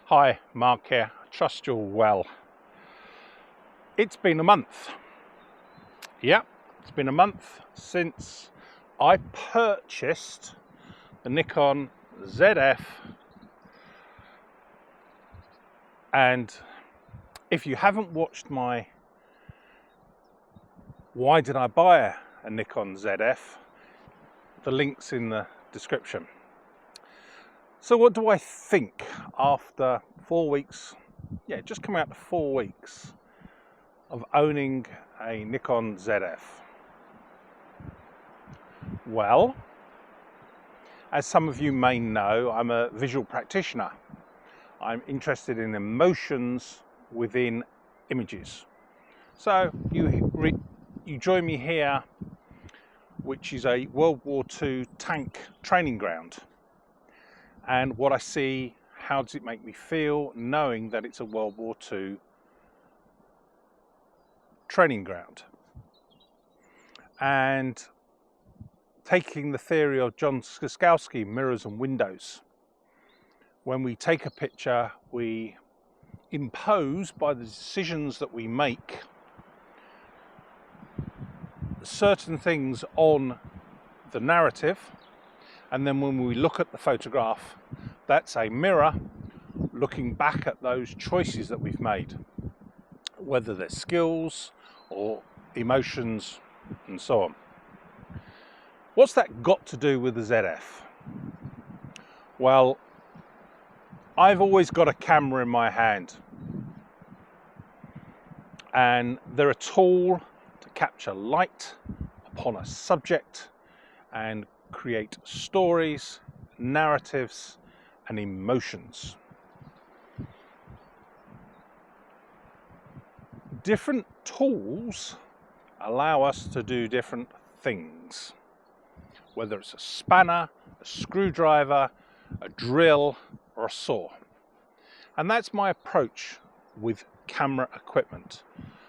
Hi, Mark here. Trust you're well. It's been a month. Yep, it's been a month since I purchased the Nikon Zf. And if you haven't watched my why did I buy a Nikon Zf, the link's in the description. So what do I think after 4 weeks, just coming out to 4 weeks of owning a Nikon Zf? Well, as some of you may know, I'm a visual practitioner. I'm interested in emotions within images. So you join me here, which is a World War II tank training ground. And what I see, how does it make me feel knowing that it's a World War II training ground? And taking the theory of John Skowski, mirrors and windows. When we take a picture, we impose, by the decisions that we make, certain things on the narrative, and then when we look at the photograph, that's a mirror looking back at those choices that we've made, whether they're skills or emotions and so on. What's that got to do with the ZF? Well, I've always got a camera in my hand, and they're a tool to capture light upon a subject and create stories, narratives, and emotions. Different tools allow us to do different things, whether it's a spanner, a screwdriver, a drill, or a saw. And that's my approach with camera equipment.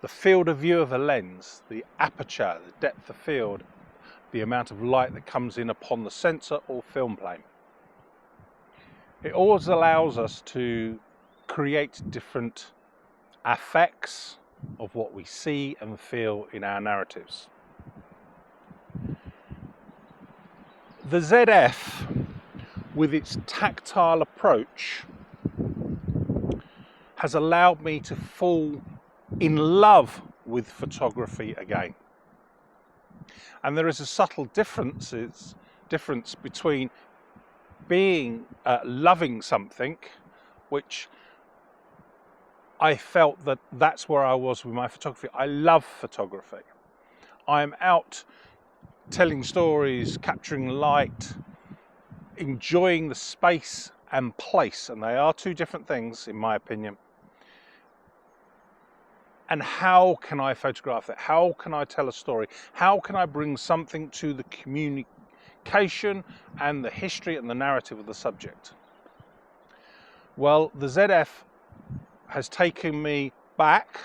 The field of view of a lens, the aperture, the depth of field, the amount of light that comes in upon the sensor or film plane. It always allows us to create different affects of what we see and feel in our narratives. The ZF, with its tactile approach, has allowed me to fall in love with photography again. And there is a subtle difference between being loving something, which I felt that's where I was with my photography. I love photography. I'm out telling stories, capturing light, enjoying the space and place, and they are two different things in my opinion. And how can I photograph that? How can I tell a story? How can I bring something to the communication and the history and the narrative of the subject? Well, the ZF has taken me back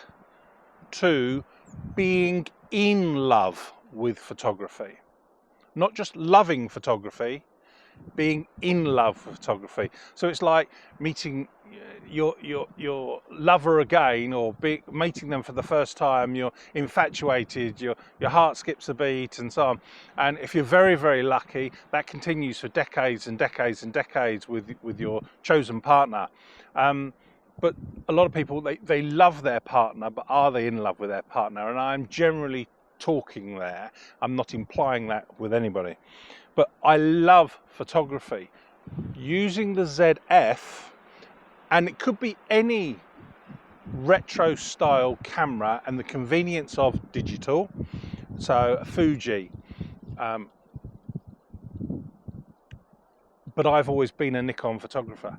to being in love with photography. Not just loving photography, being in love with photography. So it's like meeting your lover again, or meeting them for the first time. You're infatuated, your heart skips a beat and so on. And if you're very, very lucky, that continues for decades and decades and decades with your chosen partner. But a lot of people, they love their partner, but are they in love with their partner? And I'm generally talking there. I'm not implying that with anybody. But I love photography. Using the ZF, and it could be any retro style camera, and the convenience of digital, so a Fuji. But I've always been a Nikon photographer.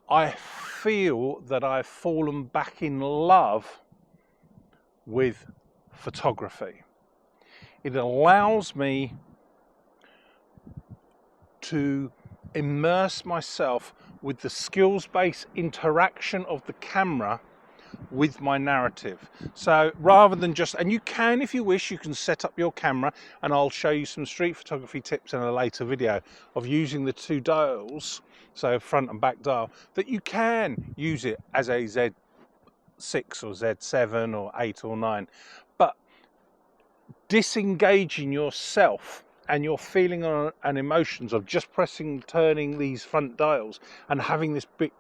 I feel that I've fallen back in love with photography. It allows me to immerse myself with the skills-based interaction of the camera with my narrative. So rather than just, and you can, if you wish, you can set up your camera, and I'll show you some street photography tips in a later video of using the two dials, so front and back dial, that you can use it as a Z6 or Z7 or 8 or 9. But disengaging yourself and your feeling and emotions of just pressing, turning these front dials and having this big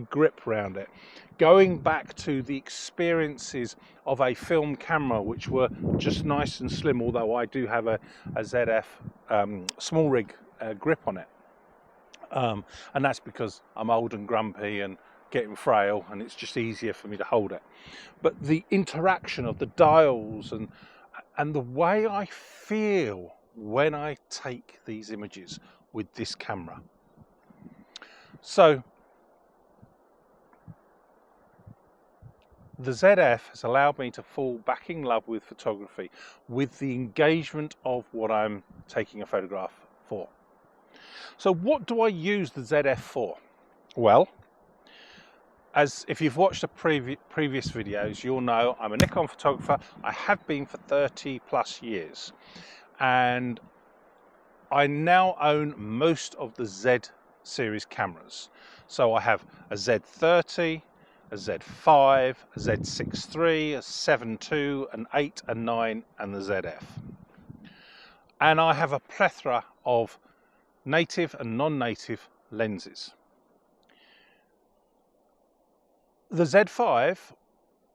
grip around it, going back to the experiences of a film camera, which were just nice and slim, although I do have a ZF small rig grip on it, and that's because I'm old and grumpy and getting frail, and it's just easier for me to hold it. But the interaction of the dials and the way I feel when I take these images with this camera. So the ZF has allowed me to fall back in love with photography, with the engagement of what I'm taking a photograph for. So what do I use the ZF for? Well, as if you've watched the previous videos, you'll know I'm a Nikon photographer. I have been for 30 plus years, and I now own most of the Z series cameras. So I have a Z30, a Z5, a Z6 III, a 7 II, an 8, a 9, and the ZF. And I have a plethora of native and non-native lenses. The Z5,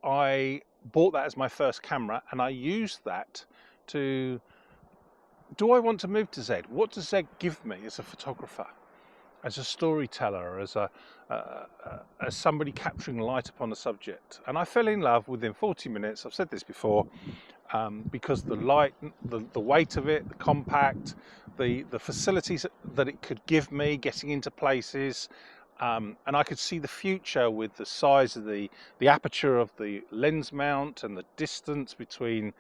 I bought that as my first camera, and I used that to, do I want to move to Z? What does Z give me as a photographer, as a storyteller, as somebody capturing light upon a subject? And I fell in love within 40 minutes. I've said this before, because the light, the weight of it, the compact, the facilities that it could give me getting into places, and I could see the future with the size of the aperture of the lens mount and the distance between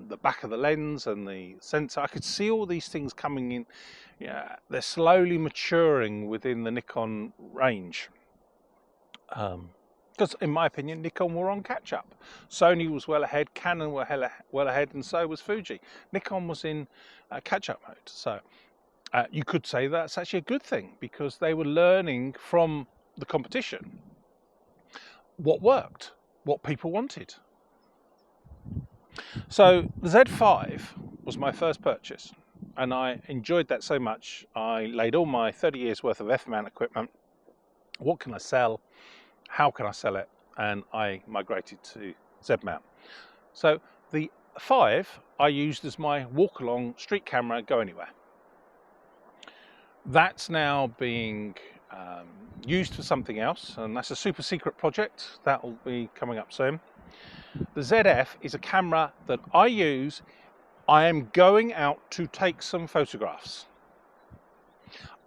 the back of the lens and the sensor. I could see all these things coming in. Yeah, they're slowly maturing within the Nikon range. Because in my opinion, Nikon were on catch up. Sony was well ahead, Canon were well ahead, and so was Fuji. Nikon was in catch up mode. So you could say that's actually a good thing, because they were learning from the competition what worked, what people wanted. So the Z5 was my first purchase, and I enjoyed that so much. I laid all my 30 years worth of F-mount equipment. What can I sell? How can I sell it? And I migrated to Z-mount. So the 5 I used as my walk-along street camera, go anywhere. That's now being used for something else, and that's a super secret project that will be coming up soon. The ZF is a camera that I use. I am going out to take some photographs.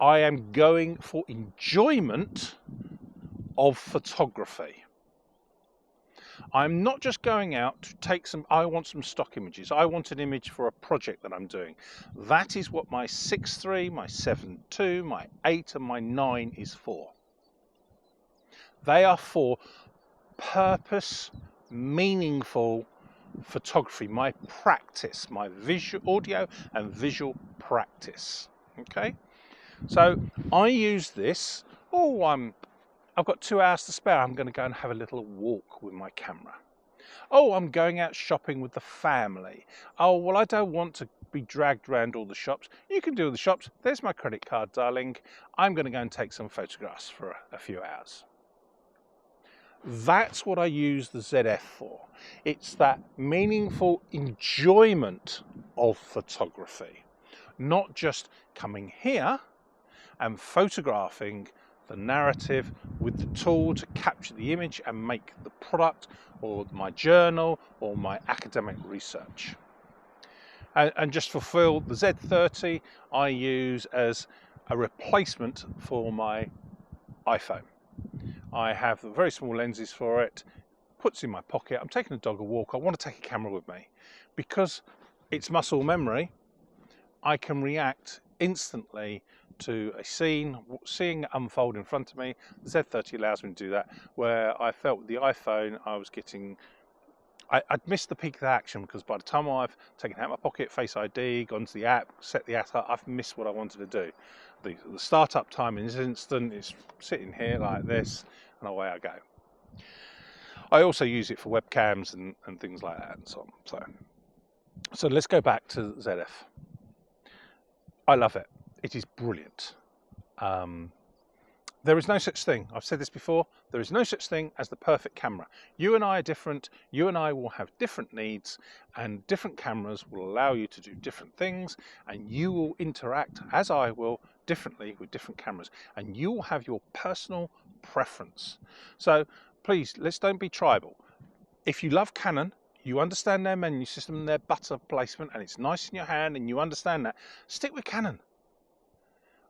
I am going for enjoyment of photography. I'm not just going out to take some, I want some stock images. I want an image for a project that I'm doing. That is what my 6 III, my 7 II, my 8 and my 9 is for. They are for purpose, meaningful photography, my practice, my visual, audio and visual practice. Okay, so I use this. I've got 2 hours to spare. I'm going to go and have a little walk with my camera. Oh, I'm going out shopping with the family. Oh, well, I don't want to be dragged around all the shops. You can do the shops. There's my credit card, darling. I'm going to go and take some photographs for a few hours. That's what I use the ZF for. It's that meaningful enjoyment of photography, not just coming here and photographing the narrative with the tool to capture the image and make the product or my journal or my academic research. And just fulfill the Z30 I use as a replacement for my iPhone. I have the very small lenses for it, puts in my pocket. I'm taking the dog a walk. I want to take a camera with me. Because it's muscle memory, I can react instantly to a scene, seeing it unfold in front of me. The Z30 allows me to do that, where I felt with the iPhone I was getting, I'd missed the peak of the action, because by the time I've taken it out of my pocket, Face ID, gone to the app, set the app up, I've missed what I wanted to do. The startup time is instant, it's sitting here like this, and away I go. I also use it for webcams and things like that and so on. So let's go back to ZF. I love it. It is brilliant. There is no such thing, I've said this before, there is no such thing as the perfect camera. You and I are different, you and I will have different needs, and different cameras will allow you to do different things, and you will interact, as I will, differently with different cameras, and you will have your personal preference. So please, let's don't be tribal. If you love Canon, you understand their menu system and their butter placement, and it's nice in your hand, and you understand that, stick with Canon.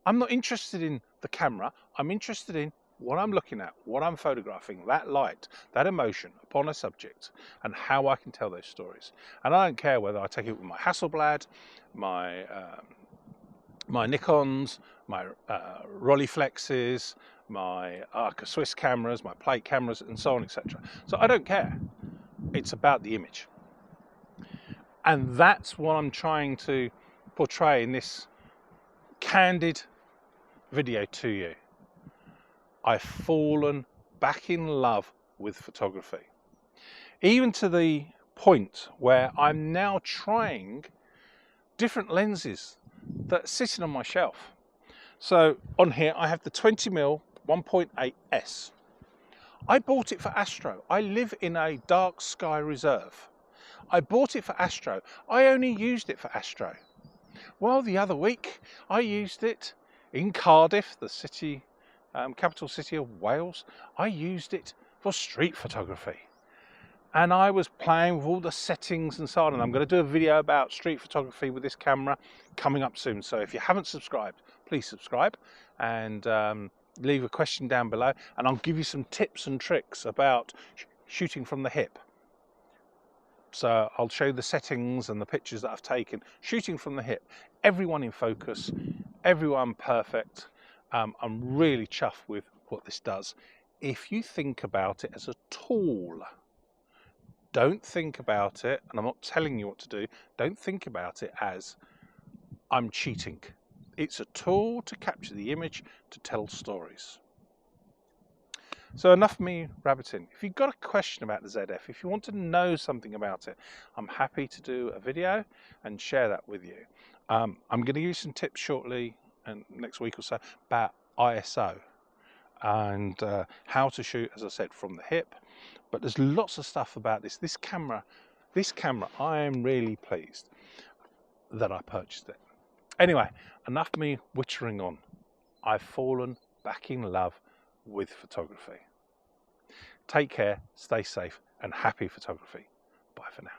I'm not interested in the camera, I'm interested in what I'm looking at, what I'm photographing, that light, that emotion upon a subject, and how I can tell those stories. And I don't care whether I take it with my Hasselblad, my Nikons, my Rolleiflexes, my Arca Swiss cameras, my plate cameras, and so on, etc. So I don't care. It's about the image. And that's what I'm trying to portray in this candid video to you. I've fallen back in love with photography, even to the point where I'm now trying different lenses that are sitting on my shelf. So on here I have the 20mm 1.8S. I bought it for Astro. I live in a dark sky reserve. I bought it for Astro. I only used it for Astro. Well, the other week I used it in Cardiff, the city, capital city of Wales. I used it for street photography. And I was playing with all the settings and so on. And I'm going to do a video about street photography with this camera coming up soon. So if you haven't subscribed, please subscribe, and leave a question down below. And I'll give you some tips and tricks about shooting from the hip. So I'll show you the settings and the pictures that I've taken, shooting from the hip. Everyone in focus, everyone perfect. I'm really chuffed with what this does. If you think about it as a tool, don't think about it, and I'm not telling you what to do, don't think about it as I'm cheating. It's a tool to capture the image, to tell stories. So enough of me rabbiting. If you've got a question about the ZF, if you want to know something about it, I'm happy to do a video and share that with you. I'm going to give you some tips shortly, and next week or so, about ISO and how to shoot, as I said, from the hip. But there's lots of stuff about this. This camera, I am really pleased that I purchased it. Anyway, enough of me wittering on. I've fallen back in love with photography. Take care, stay safe, and happy photography. Bye for now.